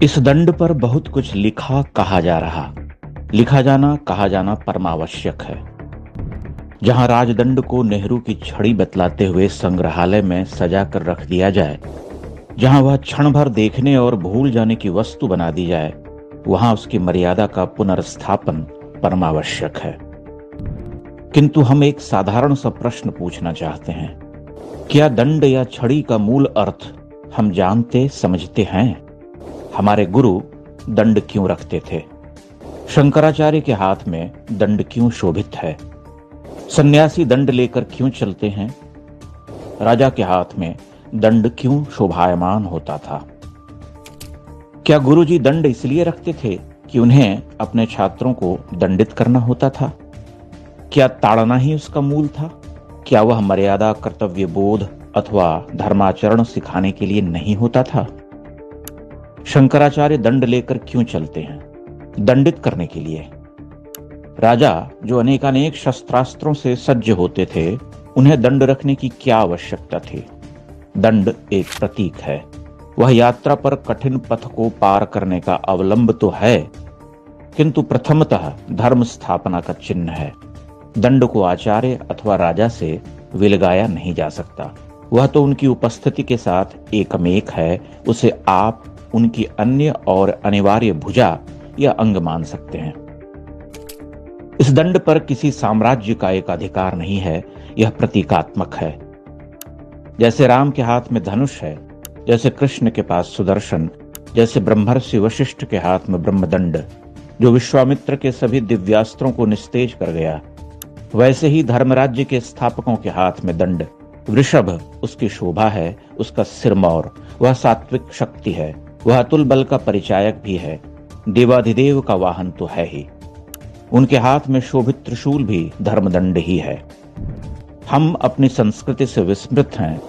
इस दंड पर बहुत कुछ लिखा कहा जा रहा। लिखा जाना कहा जाना परमावश्यक है। जहां राजदंड को नेहरू की छड़ी बतलाते हुए संग्रहालय में सजा कर रख दिया जाए, जहां वह क्षण भर देखने और भूल जाने की वस्तु बना दी जाए, वहां उसकी मर्यादा का पुनर्स्थापन परमावश्यक है। किंतु हम एक साधारण सा प्रश्न पूछना चाहते हैं। क्या दंड या छड़ी का मूल अर्थ हम जानते समझते हैं? हमारे गुरु दंड क्यों रखते थे? शंकराचार्य के हाथ में दंड क्यों शोभित है? सन्यासी दंड लेकर क्यों चलते हैं? राजा के हाथ में दंड क्यों शोभायमान होता था? क्या गुरुजी दंड इसलिए रखते थे कि उन्हें अपने छात्रों को दंडित करना होता था? क्या ताड़ना ही उसका मूल था? क्या वह मर्यादा, कर्तव्य बोध अथवा धर्माचरण सिखाने के लिए नहीं होता था? शंकराचार्य दंड लेकर क्यों चलते हैं? दंडित करने के लिए। राजा जो अनेकानेक शस्त्रास्त्रों से सज्ज होते थे, उन्हें दंड रखने की क्या आवश्यकता थी? दंड एक प्रतीक है। वह यात्रा पर कठिन पथ को पार करने का अवलंब तो है, किंतु प्रथमतः धर्म स्थापना का चिन्ह है। दंड को आचार्य अथवा राजा से विलगाया नहीं जा सकता। वह तो उनकी उपस्थिति के साथ एकमेक है। उसे आप उनकी अन्य और अनिवार्य भुजा या अंग मान सकते हैं। इस दंड पर किसी साम्राज्य का एक अधिकार नहीं है। यह प्रतीकात्मक है। जैसे राम के हाथ में धनुष है, जैसे कृष्ण के पास सुदर्शन, जैसे ब्रह्मर्षि वशिष्ठ के हाथ में ब्रह्मदंड जो विश्वामित्र के सभी दिव्यास्त्रों को निस्तेज कर गया, वैसे ही धर्मराज्य के स्थापकों के हाथ में दंड। वृषभ उसकी शोभा है, उसका सिरमौर। वह सात्विक शक्ति है, वह अतुल बल का परिचायक भी है, देवाधिदेव का वाहन तो है ही। उनके हाथ में शोभित त्रिशूल भी धर्मदंड ही है। हम अपनी संस्कृति से विस्मृत हैं।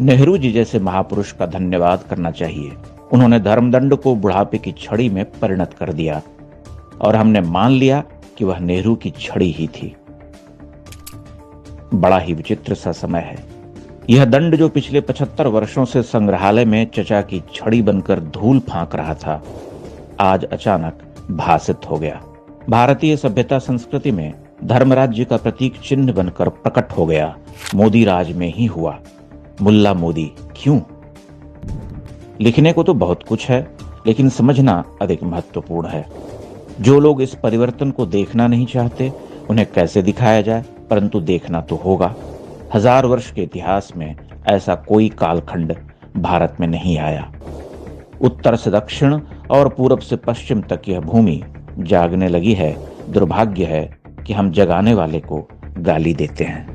नेहरू जी जैसे महापुरुष का धन्यवाद करना चाहिए। उन्होंने धर्मदंड को बुढ़ापे की छड़ी में परिणत कर दिया और हमने मान लिया कि वह नेहरू की छड़ी ही थी। बड़ा ही विचित्र सा समय है। यह दंड जो पिछले 75 वर्षों से संग्रहालय में चचा की छड़ी बनकर धूल फांक रहा था, आज अचानक भासित हो गया। भारतीय सभ्यता संस्कृति में धर्मराज्य का प्रतीक चिन्ह बनकर प्रकट हो गया। मोदी राज में ही हुआ। मुल्ला मोदी क्यों? लिखने को तो बहुत कुछ है, लेकिन समझना अधिक महत्वपूर्ण है। जो लोग इस परिवर्तन को देखना नहीं चाहते, उन्हें कैसे दिखाया जाए? परंतु देखना तो होगा। 1000 वर्ष के इतिहास में ऐसा कोई कालखंड भारत में नहीं आया। उत्तर से दक्षिण और पूरब से पश्चिम तक यह भूमि जागने लगी है। दुर्भाग्य है कि हम जगाने वाले को गाली देते हैं।